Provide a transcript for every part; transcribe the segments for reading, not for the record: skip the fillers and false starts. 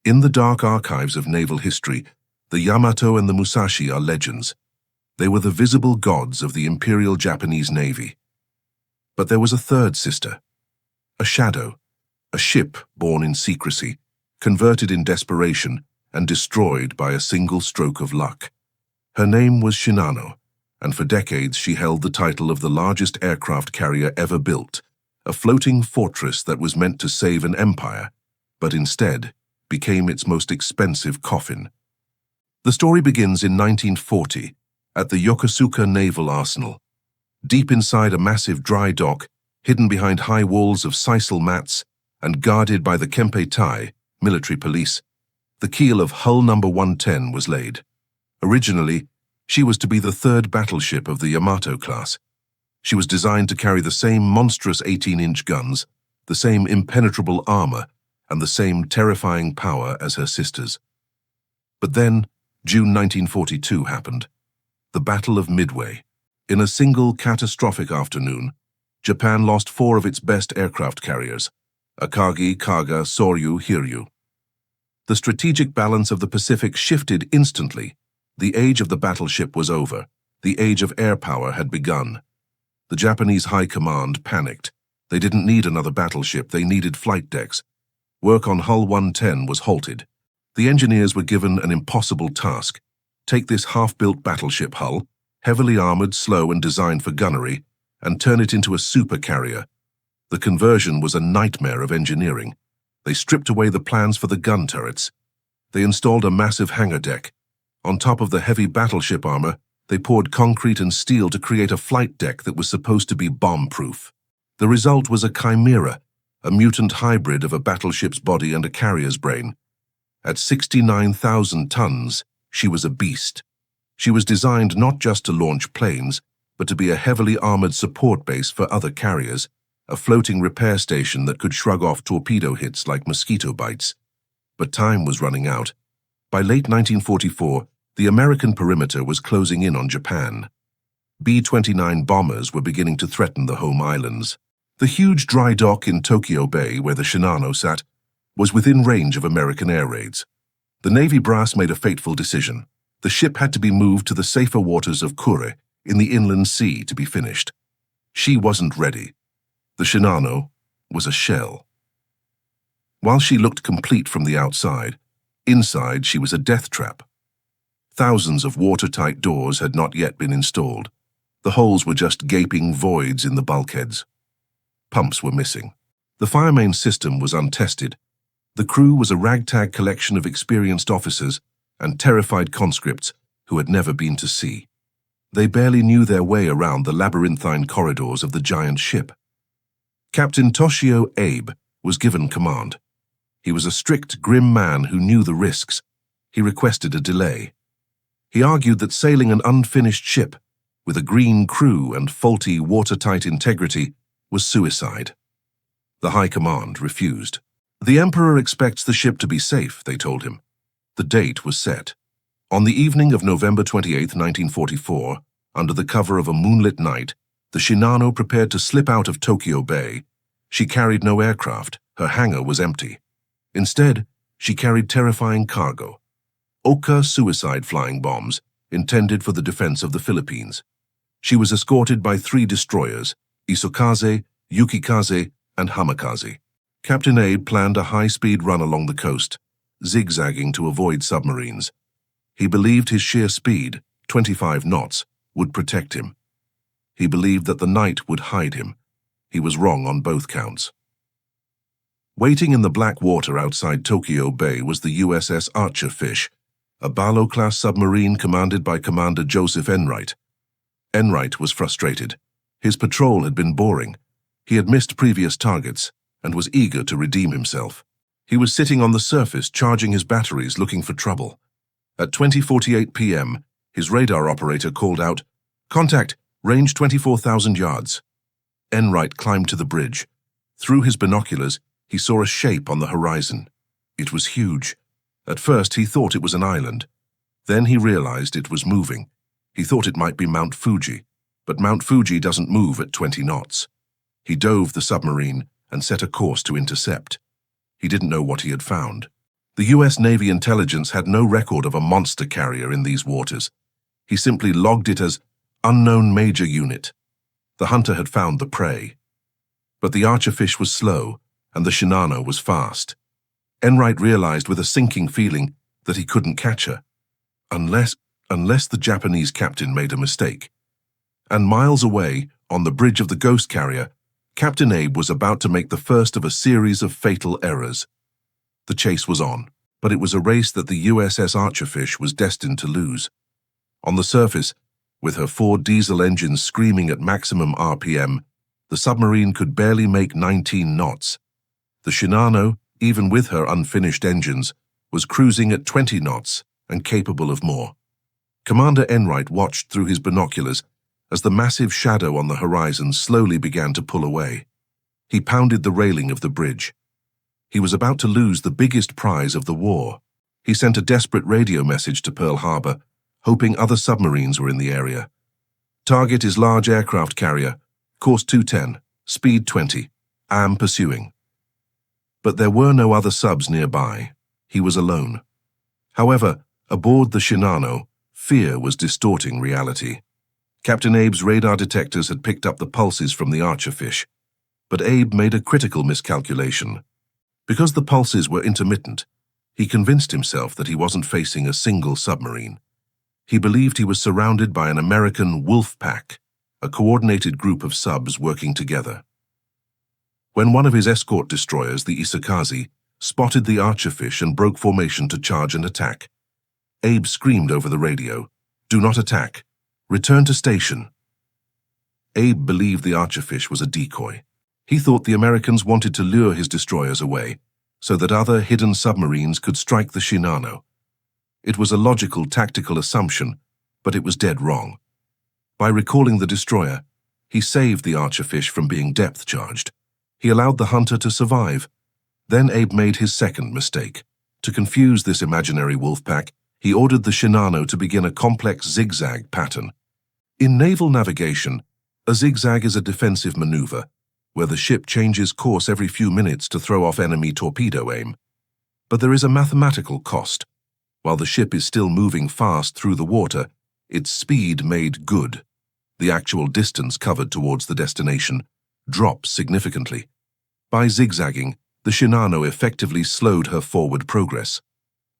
In the dark archives of naval history, the Yamato and the Musashi are legends. They were the visible gods of the Imperial Japanese Navy. But there was a third sister, a shadow, a ship born in secrecy, converted in desperation, and destroyed by a single stroke of luck. Her name was Shinano, and for decades she held the title of the largest aircraft carrier ever built, a floating fortress that was meant to save an empire, but instead became its most expensive coffin. The story begins in 1940 at the Yokosuka Naval Arsenal. Deep inside a massive dry dock, hidden behind high walls of sisal mats and guarded by the Kempeitai, military police, the keel of hull number 110 was laid. Originally, she was to be the third battleship of the Yamato-class. She was designed to carry the same monstrous 18-inch guns, the same impenetrable armor, and the same terrifying power as her sisters. But then, June 1942 happened. The Battle of Midway. In a single catastrophic afternoon, Japan lost 4 of its best aircraft carriers, Akagi, Kaga, Soryu, Hiryu. The strategic balance of the Pacific shifted instantly. The age of the battleship was over. The age of air power had begun. The Japanese High Command panicked. They didn't need another battleship, they needed flight decks. Work on Hull 110 was halted. The engineers were given an impossible task. Take this half-built battleship hull, heavily armored, slow, and designed for gunnery, and turn it into a super carrier. The conversion was a nightmare of engineering. They stripped away the plans for the gun turrets. They installed a massive hangar deck. On top of the heavy battleship armor, they poured concrete and steel to create a flight deck that was supposed to be bomb-proof. The result was a chimera, a mutant hybrid of a battleship's body and a carrier's brain. At 69,000 tons, she was a beast. She was designed not just to launch planes, but to be a heavily armored support base for other carriers, a floating repair station that could shrug off torpedo hits like mosquito bites. But time was running out. By late 1944, the American perimeter was closing in on Japan. B-29 bombers were beginning to threaten the home islands. The huge dry dock in Tokyo Bay, where the Shinano sat, was within range of American air raids. The Navy brass made a fateful decision. The ship had to be moved to the safer waters of Kure, in the inland sea, to be finished. She wasn't ready. The Shinano was a shell. While she looked complete from the outside, inside she was a death trap. Thousands of watertight doors had not yet been installed. The holes were just gaping voids in the bulkheads. Pumps were missing. The fire main system was untested. The crew was a ragtag collection of experienced officers and terrified conscripts who had never been to sea. They barely knew their way around the labyrinthine corridors of the giant ship. Captain Toshio Abe was given command. He was a strict, grim man who knew the risks. He requested a delay. He argued that sailing an unfinished ship, with a green crew and faulty, watertight integrity, was suicide. The High Command refused. The Emperor expects the ship to be safe, they told him. The date was set. On the evening of November 28, 1944, under the cover of a moonlit night, the Shinano prepared to slip out of Tokyo Bay. She carried no aircraft. Her hangar was empty. Instead, she carried terrifying cargo. Oka suicide flying bombs, intended for the defense of the Philippines. She was escorted by 3 destroyers, Isokaze, Yukikaze, and Hamakaze. Captain Abe planned a high-speed run along the coast, zigzagging to avoid submarines. He believed his sheer speed, 25 knots, would protect him. He believed that the night would hide him. He was wrong on both counts. Waiting in the black water outside Tokyo Bay was the USS Archerfish, a Naval-class submarine commanded by Commander Joseph Enright. Enright was frustrated. His patrol had been boring. He had missed previous targets and was eager to redeem himself. He was sitting on the surface charging his batteries looking for trouble. At 20:48 p.m., his radar operator called out, "Contact, range 24,000 yards." Enright climbed to the bridge. Through his binoculars, he saw a shape on the horizon. It was huge. At first, he thought it was an island. Then he realized it was moving. He thought it might be Mount Fuji, but Mount Fuji doesn't move at 20 knots. He dove the submarine and set a course to intercept. He didn't know what he had found. The US Navy intelligence had no record of a monster carrier in these waters. He simply logged it as unknown major unit. The hunter had found the prey. But the Archerfish was slow, and the Shinano was fast. Enright realized with a sinking feeling that he couldn't catch her. Unless the Japanese captain made a mistake. And miles away, on the bridge of the ghost carrier, Captain Abe was about to make the first of a series of fatal errors. The chase was on, but it was a race that the USS Archerfish was destined to lose. On the surface, with her 4 diesel engines screaming at maximum RPM, the submarine could barely make 19 knots. The Shinano, even with her unfinished engines, was cruising at 20 knots and capable of more. Commander Enright watched through his binoculars as the massive shadow on the horizon slowly began to pull away. He pounded the railing of the bridge. He was about to lose the biggest prize of the war. He sent a desperate radio message to Pearl Harbor, hoping other submarines were in the area. Target is large aircraft carrier, course 210, speed 20. Am pursuing. But there were no other subs nearby. He was alone. However, aboard the Shinano, fear was distorting reality. Captain Abe's radar detectors had picked up the pulses from the Archerfish, but Abe made a critical miscalculation. Because the pulses were intermittent, he convinced himself that he wasn't facing a single submarine. He believed he was surrounded by an American wolf pack, a coordinated group of subs working together. When one of his escort destroyers, the Isakaze, spotted the Archerfish and broke formation to charge an attack, Abe screamed over the radio, "Do not attack. Return to station." Abe believed the Archerfish was a decoy. He thought the Americans wanted to lure his destroyers away so that other hidden submarines could strike the Shinano. It was a logical tactical assumption, but it was dead wrong. By recalling the destroyer, he saved the Archerfish from being depth-charged. He allowed the hunter to survive. Then Abe made his second mistake. To confuse this imaginary wolf pack, he ordered the Shinano to begin a complex zigzag pattern. In naval navigation, a zigzag is a defensive maneuver where the ship changes course every few minutes to throw off enemy torpedo aim. But there is a mathematical cost. While the ship is still moving fast through the water, its speed made good. The actual distance covered towards the destination drops significantly. By zigzagging, the Shinano effectively slowed her forward progress.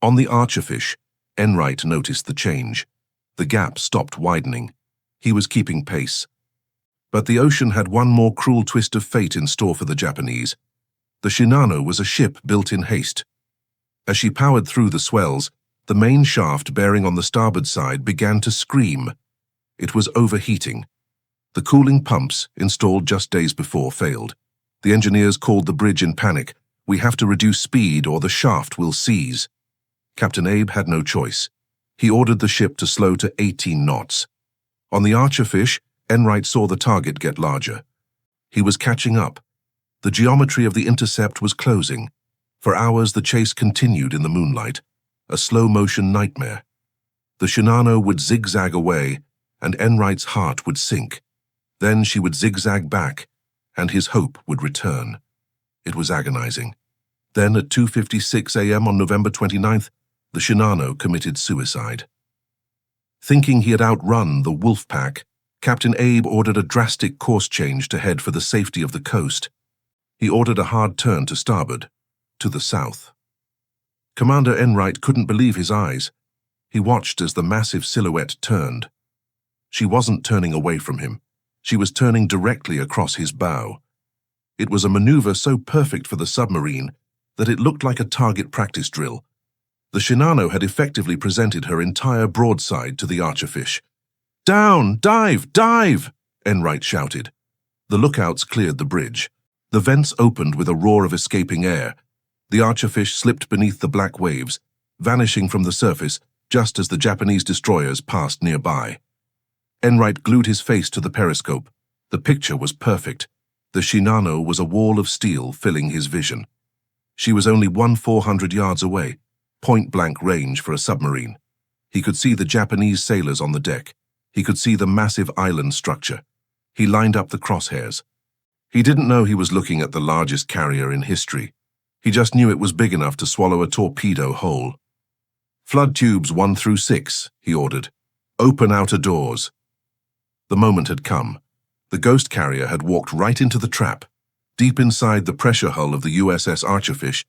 On the Archerfish, Enright noticed the change. The gap stopped widening. He was keeping pace. But the ocean had one more cruel twist of fate in store for the Japanese. The Shinano was a ship built in haste. As she powered through the swells, the main shaft bearing on the starboard side began to scream. It was overheating. The cooling pumps, installed just days before, failed. The engineers called the bridge in panic. "We have to reduce speed or the shaft will seize." Captain Abe had no choice. He ordered the ship to slow to 18 knots. On the Archerfish, Enright saw the target get larger. He was catching up. The geometry of the intercept was closing. For hours the chase continued in the moonlight, a slow-motion nightmare. The Shinano would zigzag away, and Enright's heart would sink. Then she would zigzag back, and his hope would return. It was agonizing. Then at 2:56 a.m. on November 29th, the Shinano committed suicide. Thinking he had outrun the wolf pack, Captain Abe ordered a drastic course change to head for the safety of the coast. He ordered a hard turn to starboard, to the south. Commander Enright couldn't believe his eyes. He watched as the massive silhouette turned. She wasn't turning away from him. She was turning directly across his bow. It was a maneuver so perfect for the submarine that it looked like a target practice drill. The Shinano had effectively presented her entire broadside to the Archerfish. "Down! Dive! Dive!" Enright shouted. The lookouts cleared the bridge. The vents opened with a roar of escaping air. The Archerfish slipped beneath the black waves, vanishing from the surface just as the Japanese destroyers passed nearby. Enright glued his face to the periscope. The picture was perfect. The Shinano was a wall of steel filling his vision. She was only 400 yards away, point-blank range for a submarine. He could see the Japanese sailors on the deck. He could see the massive island structure. He lined up the crosshairs. He didn't know he was looking at the largest carrier in history. He just knew it was big enough to swallow a torpedo whole. "Flood tubes 1 through 6, he ordered. "Open outer doors." The moment had come. The ghost carrier had walked right into the trap. Deep inside the pressure hull of the USS Archerfish,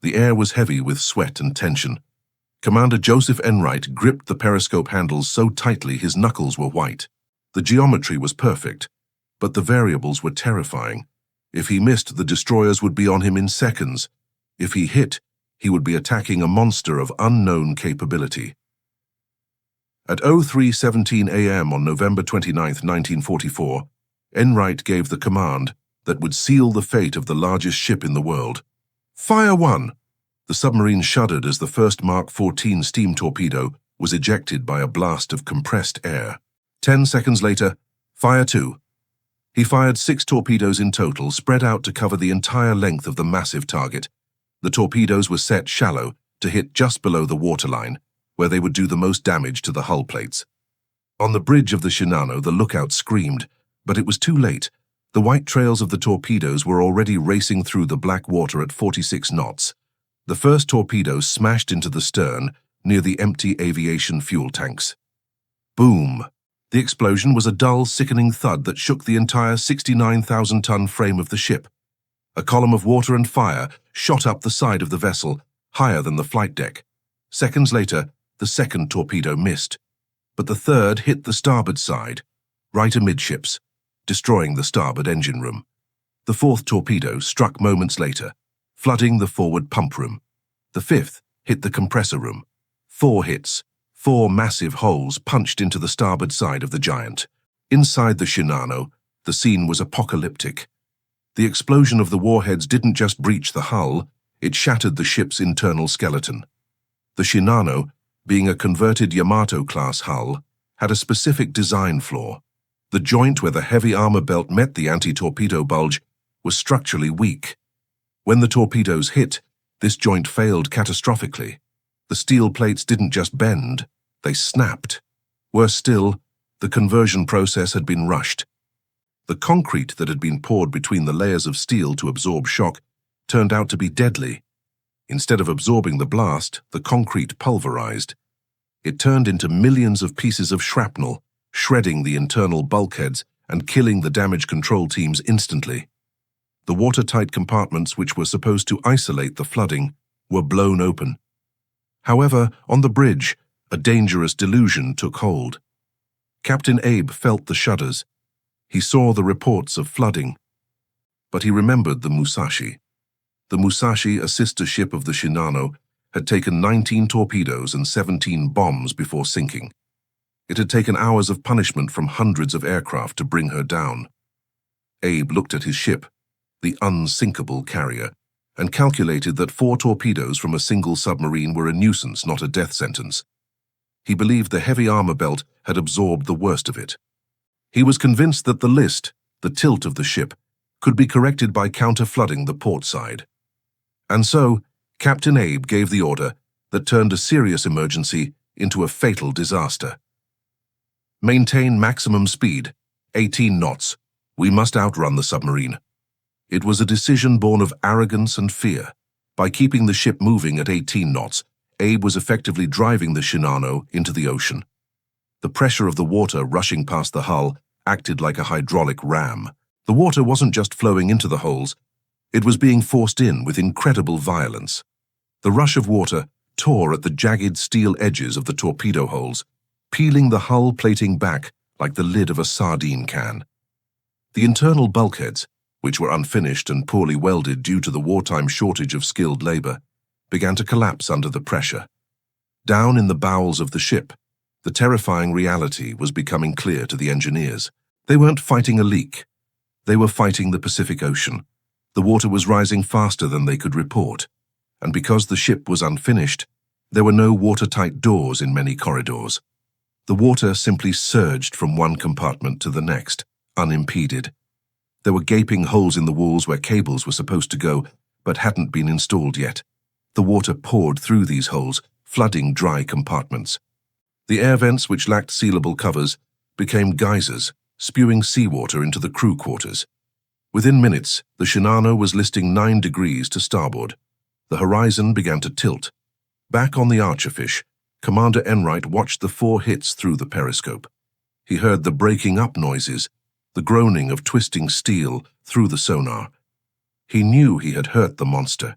the air was heavy with sweat and tension. Commander Joseph Enright gripped the periscope handles so tightly his knuckles were white. The geometry was perfect, but the variables were terrifying. If he missed, the destroyers would be on him in seconds. If he hit, he would be attacking a monster of unknown capability. At 03:17 a.m. on November 29, 1944, Enright gave the command that would seal the fate of the largest ship in the world. "Fire 1!" The submarine shuddered as the first Mark 14 steam torpedo was ejected by a blast of compressed air. 10 seconds later, "Fire 2." He fired 6 torpedoes in total, spread out to cover the entire length of the massive target. The torpedoes were set shallow to hit just below the waterline, where they would do the most damage to the hull plates. On the bridge of the Shinano, the lookout screamed, but it was too late. The white trails of the torpedoes were already racing through the black water at 46 knots. The first torpedo smashed into the stern near the empty aviation fuel tanks. Boom! The explosion was a dull, sickening thud that shook the entire 69,000-ton frame of the ship. A column of water and fire shot up the side of the vessel, higher than the flight deck. Seconds later, the second torpedo missed, but the third hit the starboard side, right amidships, destroying the starboard engine room. The fourth torpedo struck moments later, flooding the forward pump room. The fifth hit the compressor room. 4 hits, 4 massive holes punched into the starboard side of the giant. Inside the Shinano, the scene was apocalyptic. The explosion of the warheads didn't just breach the hull, it shattered the ship's internal skeleton. The Shinano, being a converted Yamato-class hull, had a specific design flaw. The joint where the heavy armor belt met the anti-torpedo bulge was structurally weak. When the torpedoes hit, this joint failed catastrophically. The steel plates didn't just bend, they snapped. Worse still, the conversion process had been rushed. The concrete that had been poured between the layers of steel to absorb shock turned out to be deadly. Instead of absorbing the blast, the concrete pulverized. It turned into millions of pieces of shrapnel, shredding the internal bulkheads and killing the damage control teams instantly. The watertight compartments which were supposed to isolate the flooding were blown open. However, on the bridge, a dangerous delusion took hold. Captain Abe felt the shudders. He saw the reports of flooding. But he remembered the Musashi. The Musashi, a sister ship of the Shinano, had taken 19 torpedoes and 17 bombs before sinking. It had taken hours of punishment from hundreds of aircraft to bring her down. Abe looked at his ship, the unsinkable carrier, and calculated that 4 torpedoes from a single submarine were a nuisance, not a death sentence. He believed the heavy armor belt had absorbed the worst of it. He was convinced that the list, the tilt of the ship, could be corrected by counter-flooding the port side. And so, Captain Abe gave the order that turned a serious emergency into a fatal disaster. "Maintain maximum speed, 18 knots. We must outrun the submarine." It was a decision born of arrogance and fear. By keeping the ship moving at 18 knots, Abe was effectively driving the Shinano into the ocean. The pressure of the water rushing past the hull acted like a hydraulic ram. The water wasn't just flowing into the holes, it was being forced in with incredible violence. The rush of water tore at the jagged steel edges of the torpedo holes, peeling the hull plating back like the lid of a sardine can. The internal bulkheads, which were unfinished and poorly welded due to the wartime shortage of skilled labor, began to collapse under the pressure. Down in the bowels of the ship, the terrifying reality was becoming clear to the engineers. They weren't fighting a leak. They were fighting the Pacific Ocean. The water was rising faster than they could report, and because the ship was unfinished, there were no watertight doors in many corridors. The water simply surged from one compartment to the next, unimpeded. There were gaping holes in the walls where cables were supposed to go, but hadn't been installed yet. The water poured through these holes, flooding dry compartments. The air vents, which lacked sealable covers, became geysers, spewing seawater into the crew quarters. Within minutes, the Shinano was listing 9 degrees to starboard. The horizon began to tilt. Back on the Archerfish, Commander Enright watched the 4 hits through the periscope. He heard the breaking up noises, the groaning of twisting steel through the sonar. He knew he had hurt the monster,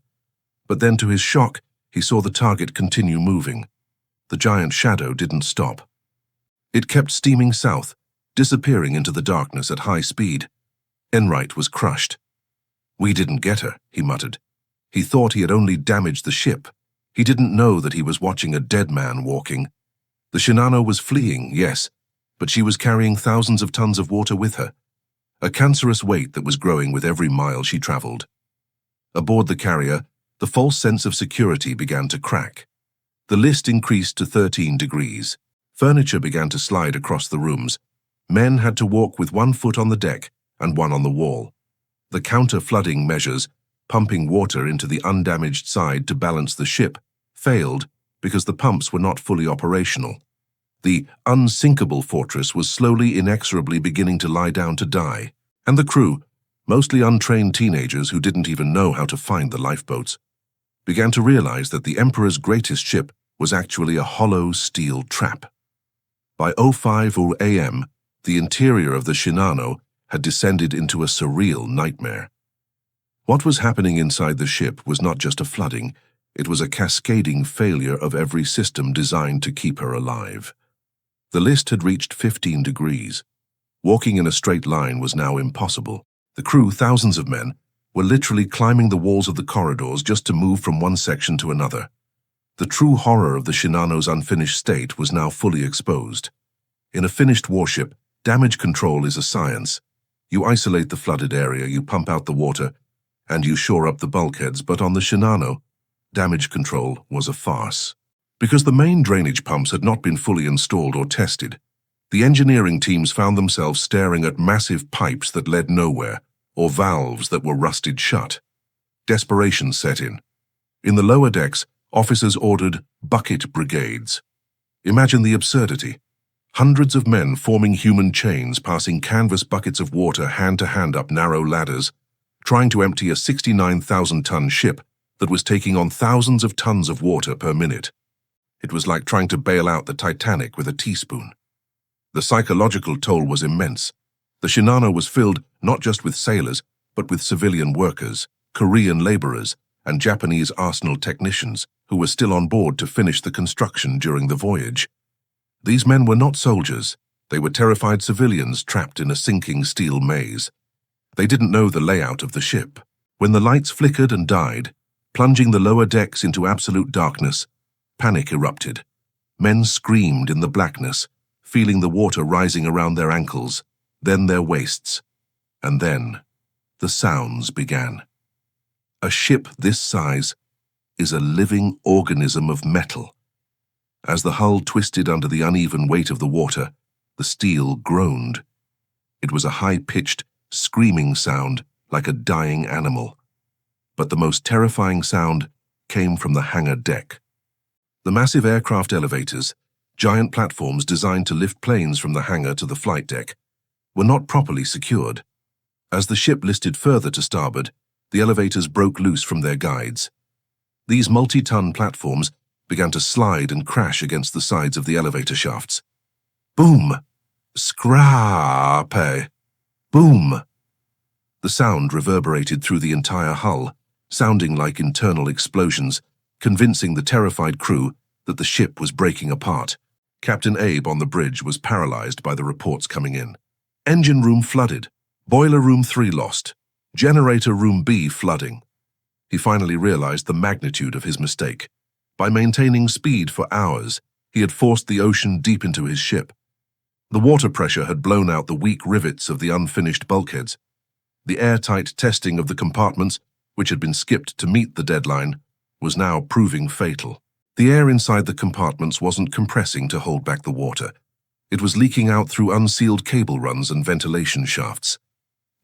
but then to his shock, he saw the target continue moving. The giant shadow didn't stop. It kept steaming south, disappearing into the darkness at high speed. Enright was crushed. "We didn't get her," he muttered. He thought he had only damaged the ship. He didn't know that he was watching a dead man walking. The Shinano was fleeing, yes, but she was carrying thousands of tons of water with her, a cancerous weight that was growing with every mile she traveled. Aboard the carrier, the false sense of security began to crack. The list increased to 13 degrees. Furniture began to slide across the rooms. Men had to walk with 1 foot on the deck and 1 on the wall. The counter-flooding measures, pumping water into the undamaged side to balance the ship, failed because the pumps were not fully operational. The unsinkable fortress was slowly, inexorably beginning to lie down to die, and the crew, mostly untrained teenagers who didn't even know how to find the lifeboats, began to realize that the Emperor's greatest ship was actually a hollow steel trap. By 05:00 a.m., the interior of the Shinano had descended into a surreal nightmare. What was happening inside the ship was not just a flooding, it was a cascading failure of every system designed to keep her alive. The list had reached 15 degrees. Walking in a straight line was now impossible. The crew, thousands of men, were literally climbing the walls of the corridors just to move from one section to another. The true horror of the Shinano's unfinished state was now fully exposed. In a finished warship, damage control is a science. You isolate the flooded area, you pump out the water, and you shore up the bulkheads, but on the Shinano, damage control was a farce. Because the main drainage pumps had not been fully installed or tested, the engineering teams found themselves staring at massive pipes that led nowhere, or valves that were rusted shut. Desperation set in. In the lower decks, officers ordered bucket brigades. Imagine the absurdity. Hundreds of men forming human chains, passing canvas buckets of water hand to hand up narrow ladders, trying to empty a 69,000-ton ship that was taking on thousands of tons of water per minute. It was like trying to bail out the Titanic with a teaspoon. The psychological toll was immense. The Shinano was filled not just with sailors, but with civilian workers, Korean laborers, and Japanese arsenal technicians who were still on board to finish the construction during the voyage. These men were not soldiers. They were terrified civilians trapped in a sinking steel maze. They didn't know the layout of the ship. When the lights flickered and died, plunging the lower decks into absolute darkness, panic erupted. Men screamed in the blackness, feeling the water rising around their ankles, then their waists. And then, the sounds began. A ship this size is a living organism of metal. As the hull twisted under the uneven weight of the water, the steel groaned. It was a high-pitched, screaming sound like a dying animal. But the most terrifying sound came from the hangar deck. The massive aircraft elevators, giant platforms designed to lift planes from the hangar to the flight deck, were not properly secured. As the ship listed further to starboard, the elevators broke loose from their guides. These multi-ton platforms began to slide and crash against the sides of the elevator shafts. Boom! Scrape! Boom! The sound reverberated through the entire hull, sounding like internal explosions, convincing the terrified crew that the ship was breaking apart. Captain Abe on the bridge was paralyzed by the reports coming in. Engine room flooded. Boiler room 3 lost. Generator room B flooding. He finally realized the magnitude of his mistake. By maintaining speed for hours, he had forced the ocean deep into his ship. The water pressure had blown out the weak rivets of the unfinished bulkheads. The airtight testing of the compartments, which had been skipped to meet the deadline, was now proving fatal. The air inside the compartments wasn't compressing to hold back the water. It was leaking out through unsealed cable runs and ventilation shafts.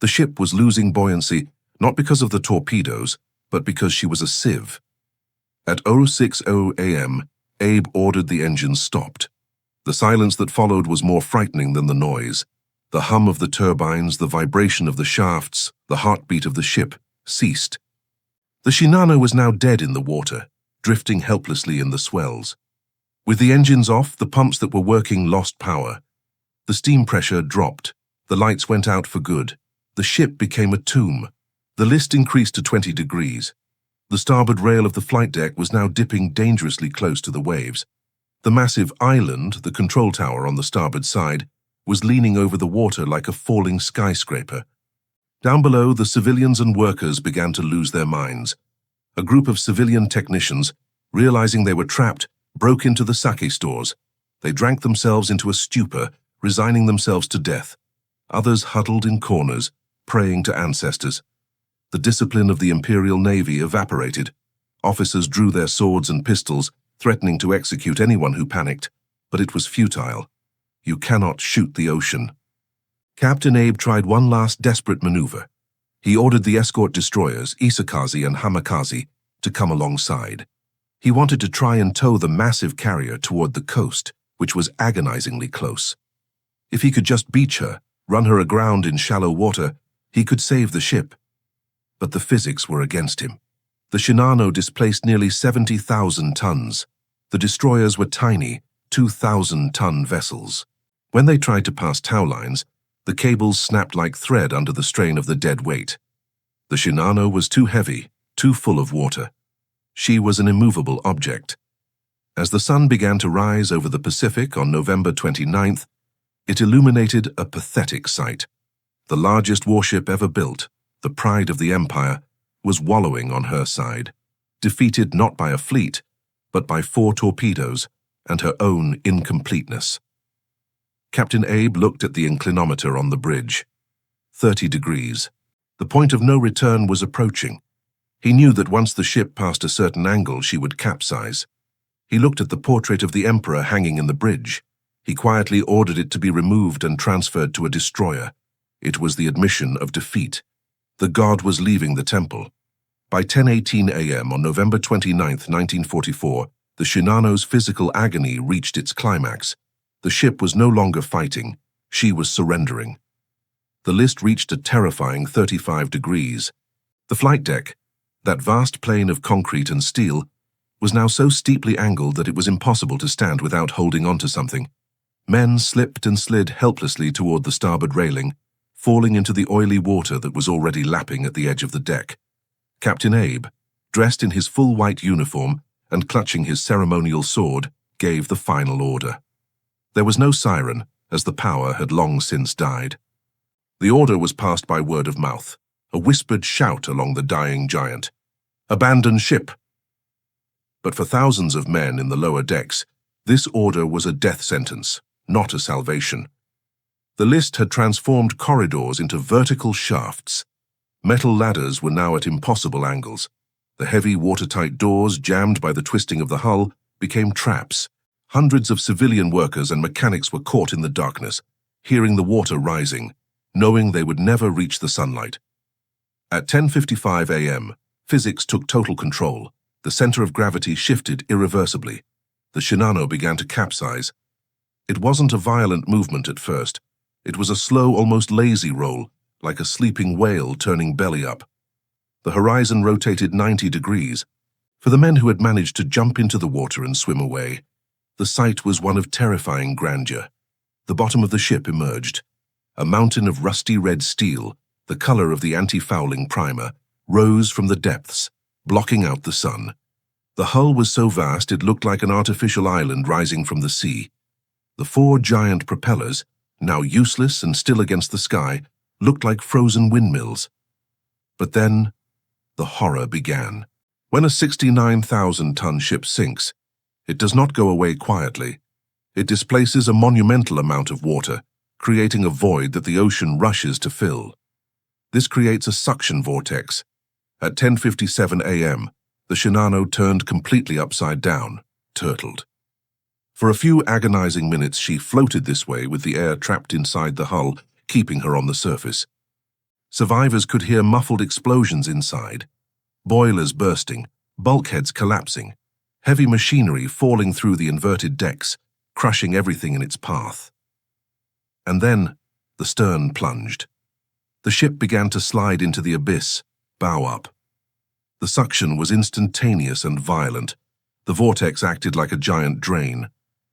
The ship was losing buoyancy, not because of the torpedoes, but because she was a sieve. At 06:00 a.m., Abe ordered the engines stopped. The silence that followed was more frightening than the noise. The hum of the turbines, the vibration of the shafts, the heartbeat of the ship ceased. The Shinano was now dead in the water, drifting helplessly in the swells. With the engines off, the pumps that were working lost power. The steam pressure dropped. The lights went out for good. The ship became a tomb. The list increased to 20 degrees. The starboard rail of the flight deck was now dipping dangerously close to the waves. The massive island, the control tower on the starboard side, was leaning over the water like a falling skyscraper. Down below, the civilians and workers began to lose their minds. A group of civilian technicians, realizing they were trapped, broke into the sake stores. They drank themselves into a stupor, resigning themselves to death. Others huddled in corners, praying to ancestors. The discipline of the Imperial Navy evaporated. Officers drew their swords and pistols, threatening to execute anyone who panicked, but it was futile. You cannot shoot the ocean. Captain Abe tried one last desperate maneuver. He ordered the escort destroyers, Isakaze and Hamakaze, to come alongside. He wanted to try and tow the massive carrier toward the coast, which was agonizingly close. If he could just beach her, run her aground in shallow water, he could save the ship. But the physics were against him. The Shinano displaced nearly 70,000 tons. The destroyers were tiny, 2,000-ton vessels. When they tried to pass tow lines, the cables snapped like thread under the strain of the dead weight. The Shinano was too heavy, too full of water. She was an immovable object. As the sun began to rise over the Pacific on November 29th, it illuminated a pathetic sight. The largest warship ever built, the pride of the Empire, was wallowing on her side, defeated not by a fleet, but by 4 torpedoes and her own incompleteness. Captain Abe looked at the inclinometer on the bridge. 30 degrees. The point of no return was approaching. He knew that once the ship passed a certain angle, she would capsize. He looked at the portrait of the Emperor hanging in the bridge. He quietly ordered it to be removed and transferred to a destroyer. It was the admission of defeat. The god was leaving the temple. By 10:18 a.m. on November 29, 1944, the Shinano's physical agony reached its climax. The ship was no longer fighting. She was surrendering. The list reached a terrifying 35 degrees. The flight deck, that vast plain of concrete and steel, was now so steeply angled that it was impossible to stand without holding onto something. Men slipped and slid helplessly toward the starboard railing, falling into the oily water that was already lapping at the edge of the deck. Captain Abe, dressed in his full white uniform and clutching his ceremonial sword, gave the final order. There was no siren, as the power had long since died. The order was passed by word of mouth, a whispered shout along the dying giant. Abandon ship! But for thousands of men in the lower decks, this order was a death sentence, not a salvation. The list had transformed corridors into vertical shafts. Metal ladders were now at impossible angles. The heavy, watertight doors, jammed by the twisting of the hull, became traps. Hundreds of civilian workers and mechanics were caught in the darkness, hearing the water rising, knowing they would never reach the sunlight. At 10:55 a.m., physics took total control. The center of gravity shifted irreversibly. The Shinano began to capsize. It wasn't a violent movement at first. It was a slow, almost lazy roll, like a sleeping whale turning belly up. The horizon rotated 90 degrees. For the men who had managed to jump into the water and swim away, the sight was one of terrifying grandeur. The bottom of the ship emerged. A mountain of rusty red steel, the color of the anti-fouling primer, rose from the depths, blocking out the sun. The hull was so vast it looked like an artificial island rising from the sea. The 4 giant propellers, now useless and still against the sky, looked like frozen windmills. But then, the horror began. When a 69,000-ton ship sinks, it does not go away quietly. It displaces a monumental amount of water, creating a void that the ocean rushes to fill. This creates a suction vortex. At 10:57 a.m., the Shinano turned completely upside down, turtled. For a few agonizing minutes, she floated this way with the air trapped inside the hull, keeping her on the surface. Survivors could hear muffled explosions inside, boilers bursting, bulkheads collapsing, heavy machinery falling through the inverted decks, crushing everything in its path. And then, the stern plunged. The ship began to slide into the abyss, bow up. The suction was instantaneous and violent. The vortex acted like a giant drain.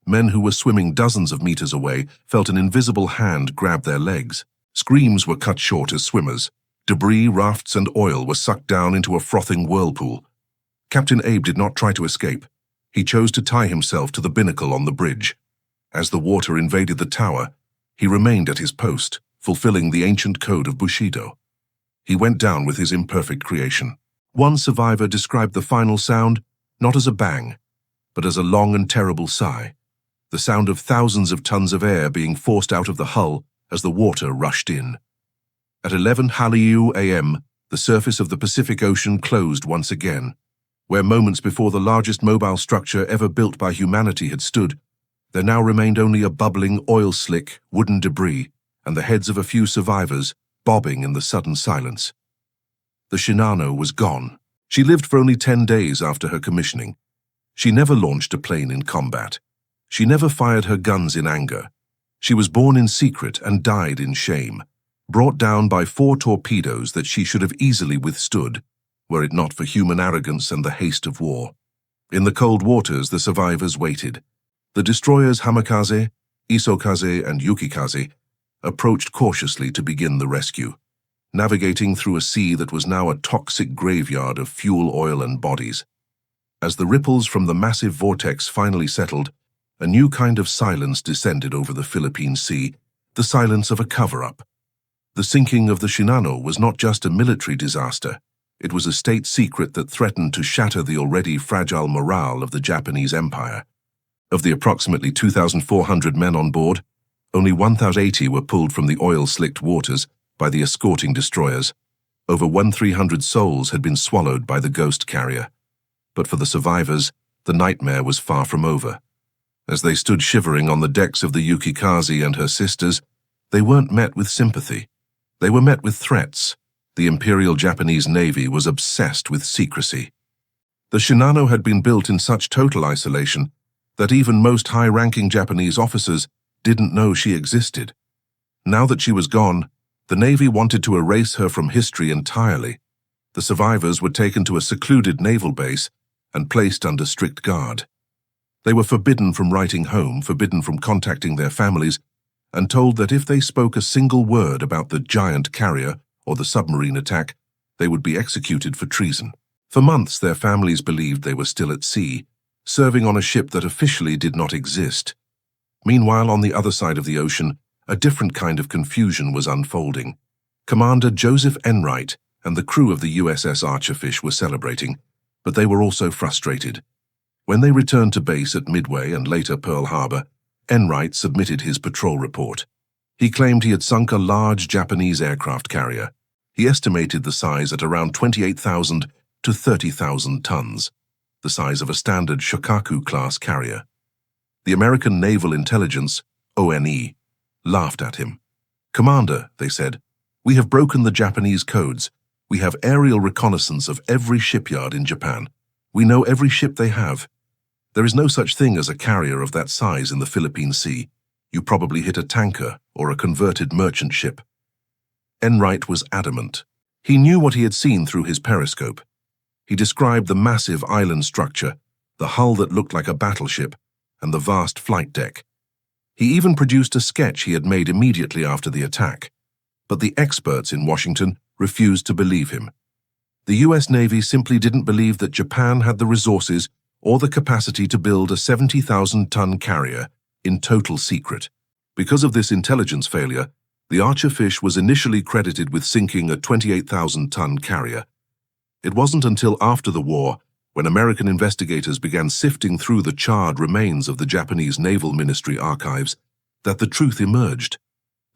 Men who were swimming dozens of meters away felt an invisible hand grab their legs. Screams were cut short as swimmers. Debris, rafts, and oil were sucked down into a frothing whirlpool. Captain Abe did not try to escape. He chose to tie himself to the binnacle on the bridge. As the water invaded the tower, he remained at his post, fulfilling the ancient code of Bushido. He went down with his imperfect creation. One survivor described the final sound not as a bang, but as a long and terrible sigh, the sound of thousands of tons of air being forced out of the hull as the water rushed in. At 11 Hallyu a.m., the surface of the Pacific Ocean closed once again. Where moments before the largest mobile structure ever built by humanity had stood, there now remained only a bubbling, oil-slick, wooden debris and the heads of a few survivors bobbing in the sudden silence. The Shinano was gone. She lived for only 10 days after her commissioning. She never launched a plane in combat. She never fired her guns in anger. She was born in secret and died in shame, brought down by 4 torpedoes that she should have easily withstood, were it not for human arrogance and the haste of war. In the cold waters, the survivors waited. The destroyers Hamikaze, Isokaze, and Yukikaze approached cautiously to begin the rescue, navigating through a sea that was now a toxic graveyard of fuel, oil, and bodies. As the ripples from the massive vortex finally settled, a new kind of silence descended over the Philippine Sea, the silence of a cover-up. The sinking of the Shinano was not just a military disaster. It was a state secret that threatened to shatter the already fragile morale of the Japanese Empire. Of the approximately 2,400 men on board, only 1,080 were pulled from the oil-slicked waters by the escorting destroyers. Over 1,300 souls had been swallowed by the ghost carrier. But for the survivors, the nightmare was far from over. As they stood shivering on the decks of the Yukikaze and her sisters, they weren't met with sympathy. They were met with threats. The Imperial Japanese Navy was obsessed with secrecy. The Shinano had been built in such total isolation that even most high-ranking Japanese officers didn't know she existed. Now that she was gone, the Navy wanted to erase her from history entirely. The survivors were taken to a secluded naval base and placed under strict guard. They were forbidden from writing home, forbidden from contacting their families, and told that if they spoke a single word about the giant carrier or the submarine attack, they would be executed for treason. For months, their families believed they were still at sea, serving on a ship that officially did not exist. Meanwhile, on the other side of the ocean, a different kind of confusion was unfolding. Commander Joseph Enright and the crew of the USS Archerfish were celebrating, but they were also frustrated. When they returned to base at Midway and later Pearl Harbor, Enright submitted his patrol report. He claimed he had sunk a large Japanese aircraft carrier. He estimated the size at around 28,000 to 30,000 tons, the size of a standard Shokaku-class carrier. The American Naval Intelligence, ONE, laughed at him. "Commander," they said, "we have broken the Japanese codes. We have aerial reconnaissance of every shipyard in Japan. We know every ship they have. There is no such thing as a carrier of that size in the Philippine Sea. You probably hit a tanker or a converted merchant ship." Enright was adamant. He knew what he had seen through his periscope. He described the massive island structure, the hull that looked like a battleship, and the vast flight deck. He even produced a sketch he had made immediately after the attack. But the experts in Washington refused to believe him. The US Navy simply didn't believe that Japan had the resources or the capacity to build a 70,000-ton carrier in total secret. Because of this intelligence failure, the Archerfish was initially credited with sinking a 28,000-ton carrier. It wasn't until after the war, when American investigators began sifting through the charred remains of the Japanese Naval Ministry archives, that the truth emerged.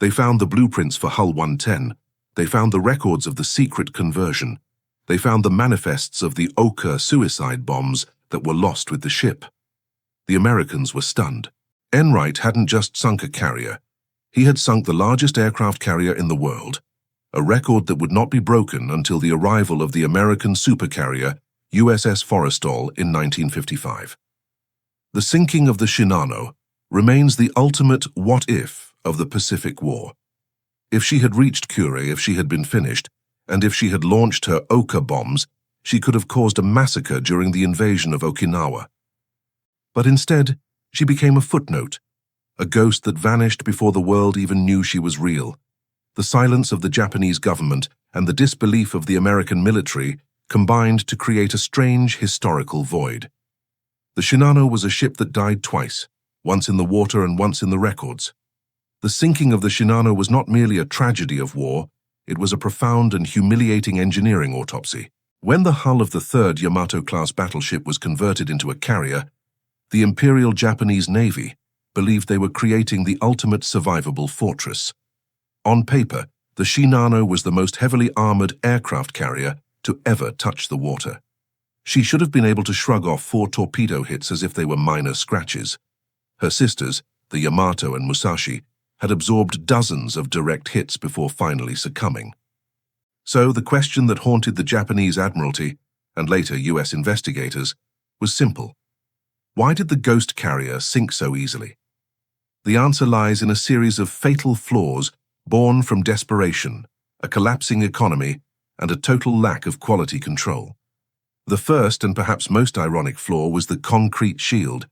They found the blueprints for Hull 110. They found the records of the secret conversion. They found the manifests of the Oka suicide bombs that were lost with the ship. The Americans were stunned. Enright hadn't just sunk a carrier. He had sunk the largest aircraft carrier in the world, a record that would not be broken until the arrival of the American supercarrier USS Forrestal in 1955. The sinking of the Shinano remains the ultimate what-if of the Pacific War. If she had reached Kure, if she had been finished, and if she had launched her Oka bombs, she could have caused a massacre during the invasion of Okinawa. But instead, she became a footnote, a ghost that vanished before the world even knew she was real. The silence of the Japanese government and the disbelief of the American military combined to create a strange historical void. The Shinano was a ship that died twice, once in the water and once in the records. The sinking of the Shinano was not merely a tragedy of war, it was a profound and humiliating engineering autopsy. When the hull of the third Yamato-class battleship was converted into a carrier, the Imperial Japanese Navy believed they were creating the ultimate survivable fortress. On paper, the Shinano was the most heavily armored aircraft carrier to ever touch the water. She should have been able to shrug off 4 torpedo hits as if they were minor scratches. Her sisters, the Yamato and Musashi, had absorbed dozens of direct hits before finally succumbing. So the question that haunted the Japanese Admiralty, and later US investigators, was simple. Why did the ghost carrier sink so easily? The answer lies in a series of fatal flaws born from desperation, a collapsing economy, and a total lack of quality control. The first and perhaps most ironic flaw was the concrete shield.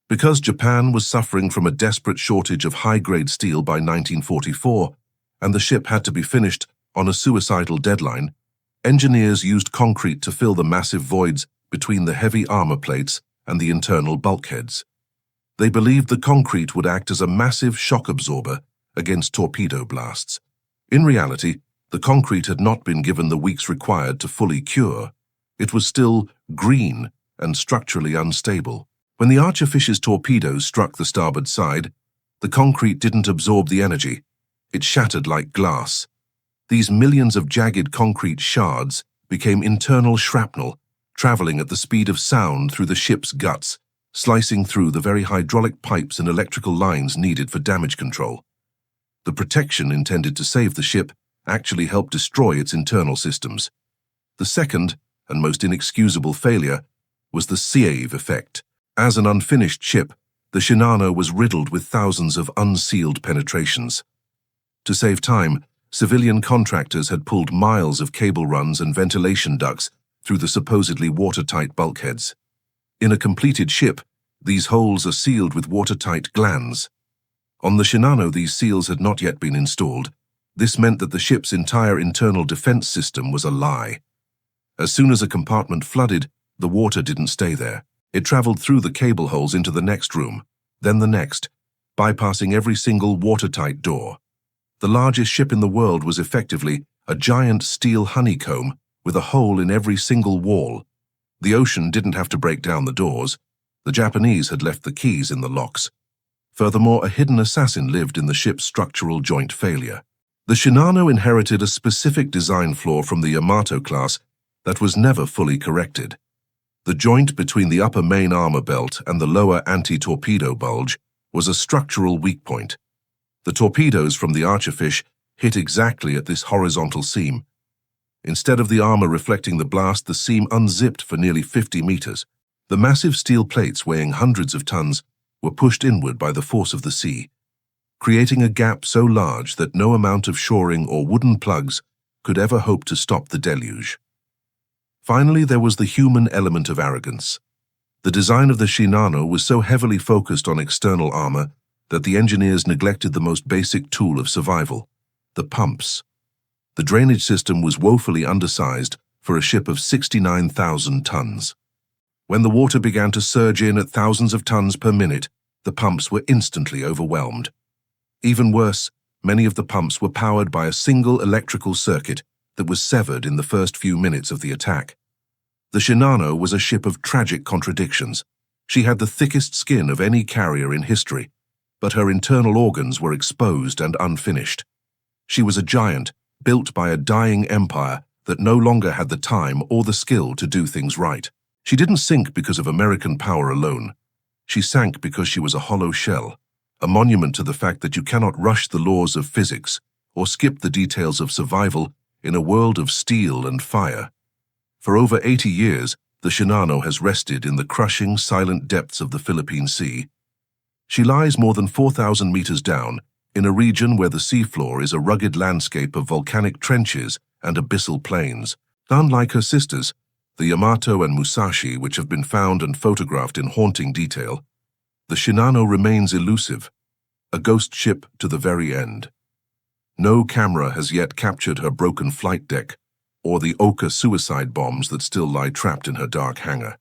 Because Japan was suffering from a desperate shortage of high-grade steel by 1944, and the ship had to be finished on a suicidal deadline, engineers used concrete to fill the massive voids between the heavy armor plates and the internal bulkheads. They believed the concrete would act as a massive shock absorber against torpedo blasts. In reality, the concrete had not been given the weeks required to fully cure. It was still green and structurally unstable. When the Archerfish's torpedoes struck the starboard side, the concrete didn't absorb the energy. It shattered like glass. These millions of jagged concrete shards became internal shrapnel, traveling at the speed of sound through the ship's guts, slicing through the very hydraulic pipes and electrical lines needed for damage control. The protection intended to save the ship actually helped destroy its internal systems. The second, and most inexcusable failure, was the sieve effect. As an unfinished ship, the Shinano was riddled with thousands of unsealed penetrations. To save time, civilian contractors had pulled miles of cable runs and ventilation ducts through the supposedly watertight bulkheads. In a completed ship, these holes are sealed with watertight glands. On the Shinano, these seals had not yet been installed. This meant that the ship's entire internal defense system was a lie. As soon as a compartment flooded, the water didn't stay there. It traveled through the cable holes into the next room, then the next, bypassing every single watertight door. The largest ship in the world was effectively a giant steel honeycomb with a hole in every single wall. The ocean didn't have to break down the doors. The Japanese had left the keys in the locks. Furthermore, a hidden assassin lived in the ship's structural joint failure. The Shinano inherited a specific design flaw from the Yamato-class that was never fully corrected. The joint between the upper main armor belt and the lower anti-torpedo bulge was a structural weak point. The torpedoes from the Archerfish hit exactly at this horizontal seam. Instead of the armor reflecting the blast, the seam unzipped for nearly 50 meters. The massive steel plates weighing hundreds of tons were pushed inward by the force of the sea, creating a gap so large that no amount of shoring or wooden plugs could ever hope to stop the deluge. Finally, there was the human element of arrogance. The design of the Shinano was so heavily focused on external armor that the engineers neglected the most basic tool of survival, the pumps. The drainage system was woefully undersized for a ship of 69,000 tons. When the water began to surge in at thousands of tons per minute, the pumps were instantly overwhelmed. Even worse, many of the pumps were powered by a single electrical circuit that was severed in the first few minutes of the attack. The Shinano was a ship of tragic contradictions. She had the thickest skin of any carrier in history, but her internal organs were exposed and unfinished. She was a giant, built by a dying empire that no longer had the time or the skill to do things right. She didn't sink because of American power alone. She sank because she was a hollow shell, a monument to the fact that you cannot rush the laws of physics or skip the details of survival in a world of steel and fire. For over 80 years, the Shinano has rested in the crushing, silent depths of the Philippine Sea. She lies more than 4,000 meters down, in a region where the seafloor is a rugged landscape of volcanic trenches and abyssal plains. Unlike her sisters, The Yamato and Musashi, which have been found and photographed in haunting detail, the Shinano remains elusive, a ghost ship to the very end. No camera has yet captured her broken flight deck or the Oka suicide bombs that still lie trapped in her dark hangar.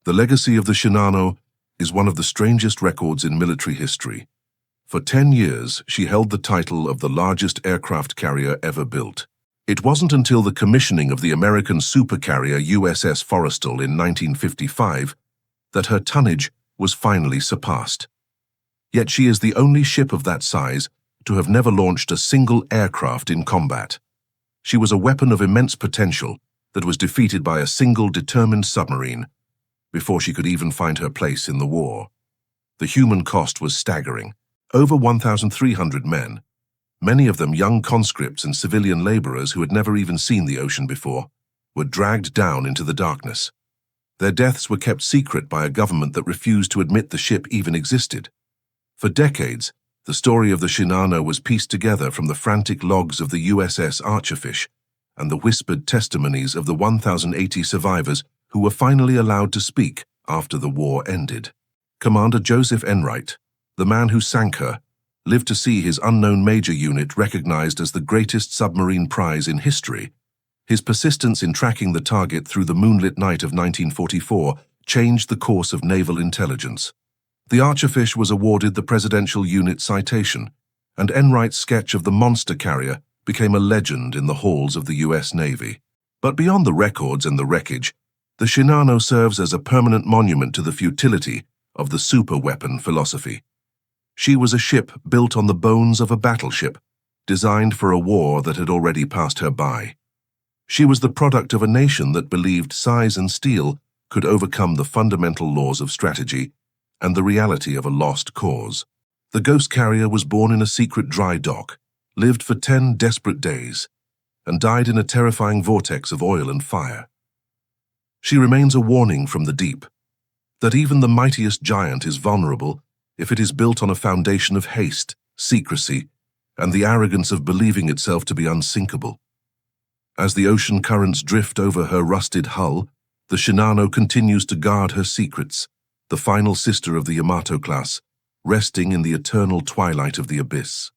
The legacy of the Shinano is one of the strangest records in military history. For 10 years, she held the title of the largest aircraft carrier ever built. It wasn't until the commissioning of the American supercarrier USS Forrestal in 1955 that her tonnage was finally surpassed. Yet she is the only ship of that size to have never launched a single aircraft in combat. She was a weapon of immense potential that was defeated by a single determined submarine before she could even find her place in the war. The human cost was staggering. Over 1,300 men, many of them young conscripts and civilian laborers who had never even seen the ocean before, were dragged down into the darkness. Their deaths were kept secret by a government that refused to admit the ship even existed. For decades, the story of the Shinano was pieced together from the frantic logs of the USS Archerfish and the whispered testimonies of the 1,080 survivors who were finally allowed to speak after the war ended. Commander Joseph Enright, the man who sank her, lived to see his unknown major unit recognized as the greatest submarine prize in history. His persistence in tracking the target through the moonlit night of 1944 changed the course of naval intelligence. The Archerfish was awarded the Presidential Unit Citation, and Enright's sketch of the monster carrier became a legend in the halls of the U.S. Navy. But beyond the records and the wreckage, the Shinano serves as a permanent monument to the futility of the superweapon philosophy. She was a ship built on the bones of a battleship, designed for a war that had already passed her by. She was the product of a nation that believed size and steel could overcome the fundamental laws of strategy and the reality of a lost cause. The ghost carrier was born in a secret dry dock, lived for 10 desperate days, and died in a terrifying vortex of oil and fire. She remains a warning from the deep, that even the mightiest giant is vulnerable if it is built on a foundation of haste, secrecy, and the arrogance of believing itself to be unsinkable. As the ocean currents drift over her rusted hull, the Shinano continues to guard her secrets, the final sister of the Yamato-class, resting in the eternal twilight of the abyss.